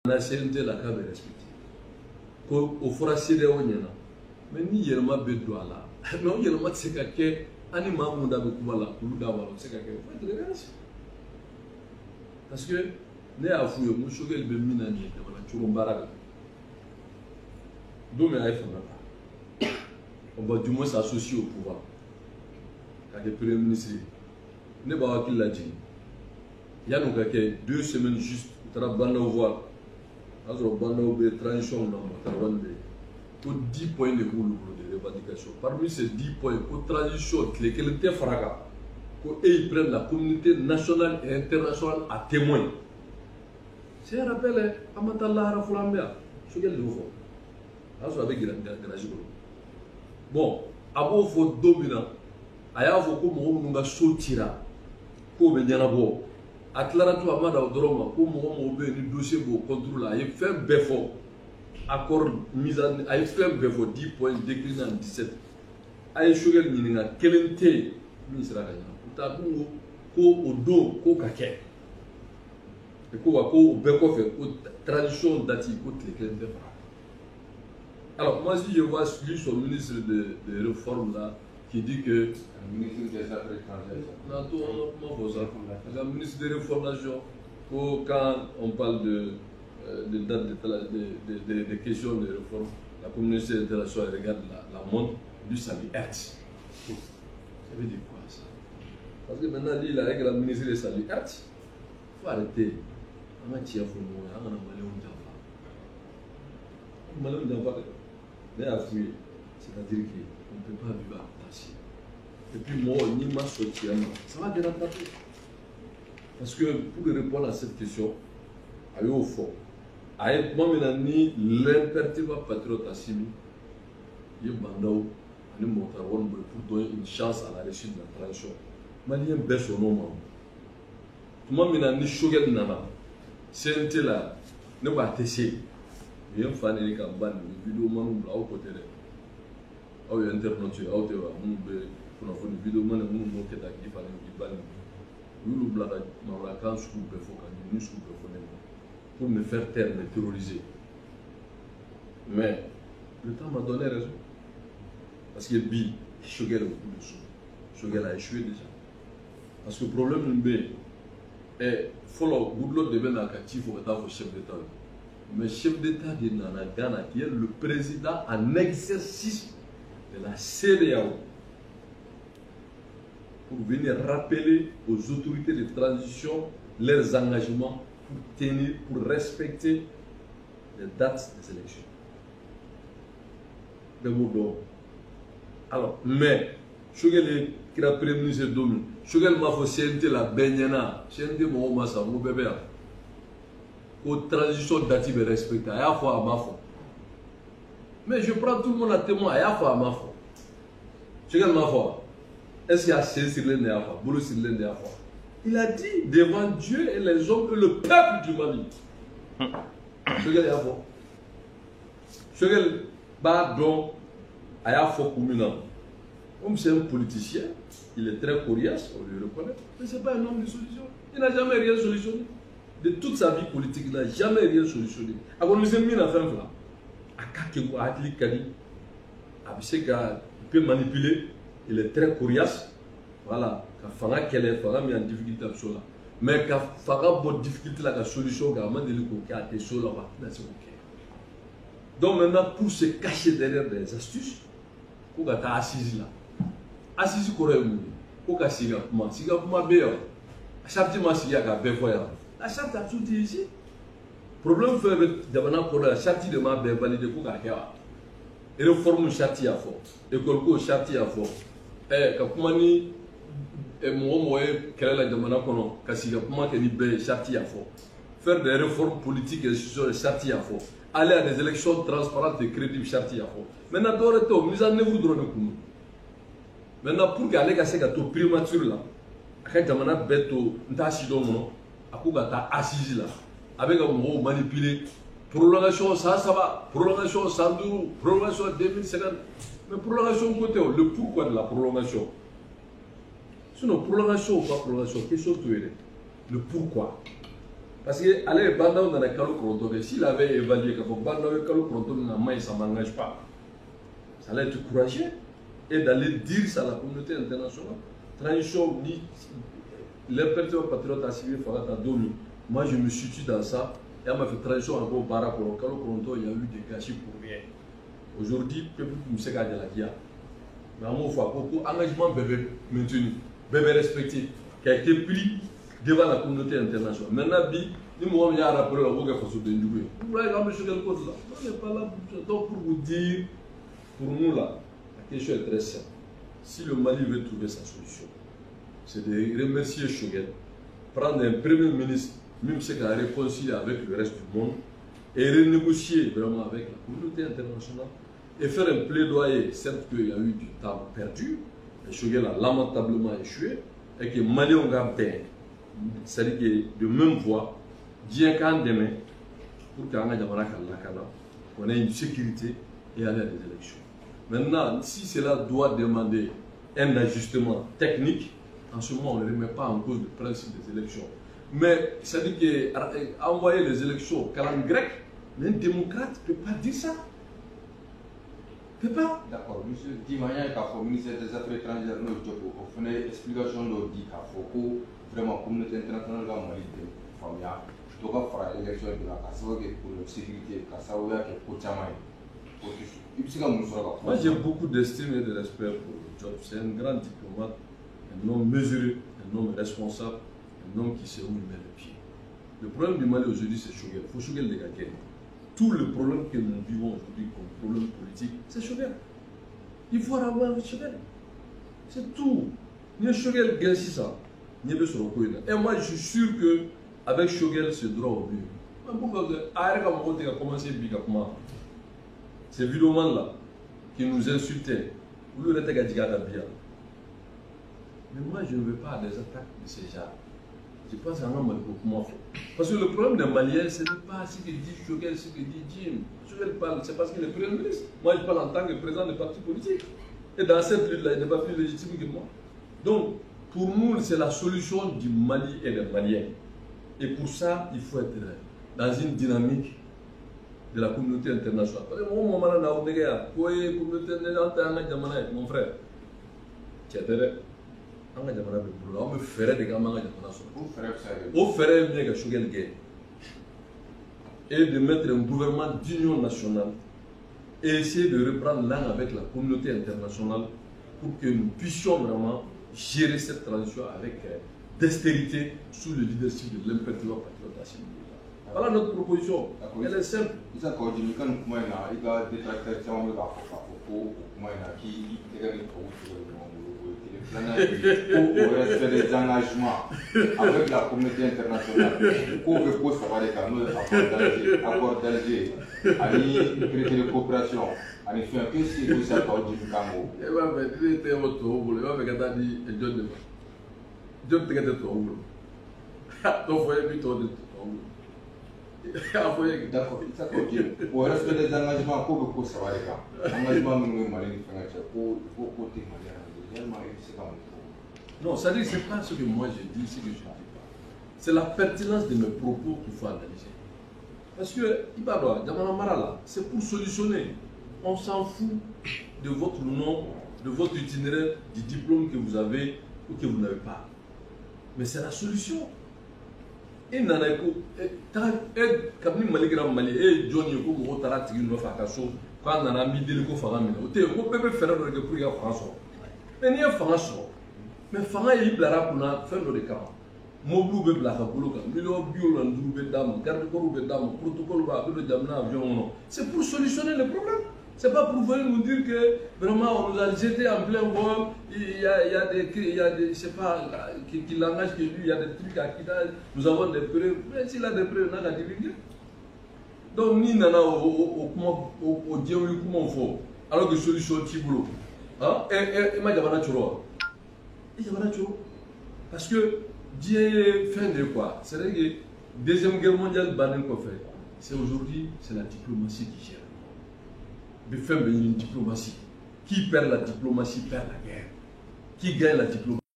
la CNT la cas est respecté. Au fora CEDEAO nyana. Mais ni yelma bedo ala. Non yelma tseka ke ani mamu da be kubala kulu da wala tseka ke. Faut être réaliste. Parce que ne a fouillé mon chogel be minani de wala churumbara. Donc mais ay fana. On va du moins s'associer au pouvoir. Quand le premier ministre ne va pas qu'il l'a dit. Il y a donc 2 semaines juste pour banner au voile. Alors, banner au transition, pour 10 points de revendication. Parmi ces 10 points, pour transition, lesquels étaient frappés, ils prennent la communauté nationale et internationale à témoin. C'est un rappel à Matala Rafulambia. C'est quel nouveau? Alors, avec bon, avant de faire dominant, il y a un peu de sortira. Pour venir à bord. A clara tout amada au drama, comme on veut un dossier pour contrôler, il fait un béfort, accord mis en, il fait un béfort 10 points décliné en 17. Aïe Shogel Nina, quel était ministre à Gagnon? Au dos, au caquet. Et quoi, au bécoff, aux traditions d'Ati, aux clés. Alors, moi, si je vois lui, son ministre de réforme là, qui dit que le ministre des Affaires étrangères, le ministre des Réformations, quand on parle de date de questions de réforme, la communauté internationale regarde la montre du Sali Hertz. Ça veut dire quoi ça? Parce que maintenant, il a la ministre de Sali Hertz. Il faut arrêter. On a tiré pour nous, on a malheur d'enfant. Mais à fouiller, c'est-à-dire qu'on ne peut pas vivre à Tassi. Et puis moi, ni ma sortie, ça va bien rattraper. Parce que pour répondre à cette question, à au fond, à moi maintenant ni l'imperturbable patriote Assimi, il y a Bandao, il y a Montaron pour donner une chance à la réussite de la transition. Malien baisse au nom. Moi maintenant ni Shogel Nana, c'est un là, ne va tester. Il y a un fan de Kamban, une vidéo man au côté de. Ah oui, internaute, ah oui, on a fait une vidéo man, on a fait qui fallait qui ban. Nous nous blaguons dans la case sous le faux nous sous le pour me faire taire, me terroriser. Mais le temps m'a donné raison. Parce que Bi, Shogel a beaucoup de sous. Shogel a échoué déjà. Parce que le problème est, follow, Goodlot devient actif au chef d'État. Mais chef d'État de Nana Ghana, qui est le président en exercice de la CEDEAO, pour venir rappeler aux autorités de transition leurs engagements pour tenir, pour respecter les dates des élections. De Moudon. Alors, mais, Shogel qui a prévenu ce domaine, Shogel m'a fait CNT la Benyana, CNT mon massa, mon bébé. Aux transitions dative respectées, à la fois à ma foi. Mais je prends tout le monde à témoin, à la fois à ma foi. Je regarde ma foi. Est-ce qu'il y a C sur l'un de la foi, Boulot sur l'un de la foi? Il a dit devant Dieu et les hommes et le peuple du Mali. Je regarde la foi. Je regarde, pardon, à la foi communale. Comme c'est un politicien, il est très coriace, on le reconnaît, mais ce n'est pas un homme de solution. Il n'a jamais rien solutionné. De toute sa vie politique, il n'a jamais rien solutionné. Alors, nous avons mis la fin là. Il peut manipuler, il est très coriace. Voilà. Il mis en difficulté absolument. Mais quand il y a une difficulté, la solution, il y a des choses. Donc maintenant, pour se cacher derrière des astuces, il y a des assises là. Assises, il y a des assises. Il y a des assises. La charte a tout dit ici. Le problème fait que la charte de ma validée pour la et réforme charte à fond. École charte à fond. Et quand on dit moi quelle est la demande qu'on a kasi comment que ni be charte à fond. Faire des réformes politiques et sur charte à fond. Aller à des élections transparentes et crédibles charte à fond. Maintenant d'oreto mise en œuvre drone comme. Maintenant pour qu'aller à ce gâteau primature là. Quand jamana beto ntashi do non. Akugata assise là. Avec un mot manipulé. Prolongation, ça va. Prolongation, 112. Prolongation 2050. Mais prolongation côté, le pourquoi de la prolongation. Sinon, prolongation ou pas prolongation, question de le pourquoi. Parce que allez, Bandao dans la Kalo Kronto, s'il avait évalué que Bandao et Kalo Kronto, ça ne m'engage pas. Ça allait être courageux et d'aller dire ça à la communauté internationale. Transition, l'impertinent patriote a suivi Farata Domi. Moi, je me situe dans ça. Et on m'a fait transition encore au Barakoro. Kalo Kronto, il y a eu des gâchis pour rien. Aujourd'hui, le peuple ne sait pas de la guerre. Mais à mon fois, beaucoup d'engagement bébé maintenu, bébé respecté, qui a été pris devant la communauté internationale. Maintenant, nous m'avons rappelé la voix de Ndoué. Vous voyez, on n'est pas là pour vous dire, pour nous là, la question est très simple. Si le Mali veut trouver sa solution, c'est de remercier Choguel, prendre un premier ministre, même ce qui a réconcilié avec le reste du monde, et renégocier vraiment avec la communauté internationale, et faire un plaidoyer, certes qu'il y a eu du temps perdu, et Choguel a lamentablement échoué, et que Mali on a bien, c'est-à-dire que de même voix, Dieu qu'en demain, pour qu'on ait une sécurité et aller à des élections. Maintenant, si cela doit demander un ajustement technique, en ce moment on ne remet pas en cause le principe des élections. Mais c'est-à-dire qu'envoyer les élections calendrier grec, mais un démocrate ne peut pas dire ça. Ne peut pas. D'accord, monsieur Dimaya, le ministère des Affaires étrangères, nous avons fait une explication de dire qu'il faut vraiment la communauté internationale va Mali de famille. Je dois faire l'élection de la Kassava pour la sécurité, Kassava qui est pour Tchamaï. Moi j'ai beaucoup d'estime et de respect pour Job. C'est un grand diplomate, un homme mesuré, un homme responsable, un homme qui sait où il met le pied. Le problème du Mali aujourd'hui c'est Choguel. Il faut Choguel de gagner. Tout le problème que nous vivons aujourd'hui comme problème politique, c'est Choguel. Il faut avoir Choguel. C'est tout. Ni Choguel gagne ça, ni le Sorokoïna. Et moi je suis sûr que avec Choguel c'est droit au but. Pourquoi a commencé comment? Ces vidéomans-là qui nous insultaient, vous le bien. Mais moi, je ne veux pas des attaques de ces gens. Je pense à un homme beaucoup. Parce que le problème des Maliens, ce n'est pas ce que dit Choguel, ce que dit Jim. Choguel parle, c'est parce qu'il est Premier ministre. Moi, je parle en tant que président de parti politique. Et dans cette lutte-là, il n'est pas plus légitime que moi. Donc, pour nous, c'est la solution du Mali et des Maliens. Et pour ça, il faut être dans une dynamique de la communauté internationale. Parce que mon frère, tu as fait on me ferait des gamins au ferait bien que Choguel gagne et de mettre un gouvernement d'union nationale et essayer de reprendre l'an avec la communauté internationale pour que nous puissions vraiment gérer cette transition avec dextérité sous le leadership de l'impertinent patriote Assimi. Voilà notre proposition. Elle est simple. Il respect des engagements avec la communauté internationale. Pour que pour savoir les canaux, accord d'Alger, un traité de coopération, un effet que si vous savez pas du Congo. Et va faire des retours, vous le voyez, dit John de John te gâte ton boulot. Donc, vous voyez plutôt de ton boulot. D'accord, pour respect des engagements, pour que savoir les cas. Engagement, nous, Mali, pour côté Mali. Non, ça dit que ce n'est pas ce que moi je dis, ce que je ne dis pas. C'est la pertinence de mes propos qu'il faut analyser. Parce que, Ibaba, Marala, c'est pour solutionner. On s'en fout de votre nom, de votre itinéraire, du diplôme que vous avez ou que vous n'avez pas. Mais c'est la solution. Et Nanako, quand Maligram Mali, et Johnny Yoko, Taratigi, Nofakaso, quand on a mis des locaux faramina, on peut faire le prix à François. Mais il y a François. Mais Fanga il blara pour faire le cas. Mobu be blaka boloka, million bio lan dube dam, garde corps be dam, protocole va le jamna avion. C'est pour solutionner le problème. C'est pas pour venir nous dire que vraiment on nous a jeté en plein vol, il y a des, je sais pas, qui langage que lui, il y a des trucs à qui nous avons des preuves. Mais s'il a des preuves, on a qu'à divulguer. Donc ni nana au Dieu comment on fait. Alors que solution Tiboulot. Hein? Et moi, parce que Dieu fait de quoi? C'est-à-dire que la Deuxième Guerre mondiale, c'est aujourd'hui, c'est la diplomatie qui gère. Mais fait une diplomatie. Qui perd la diplomatie perd la guerre. Qui gagne la diplomatie?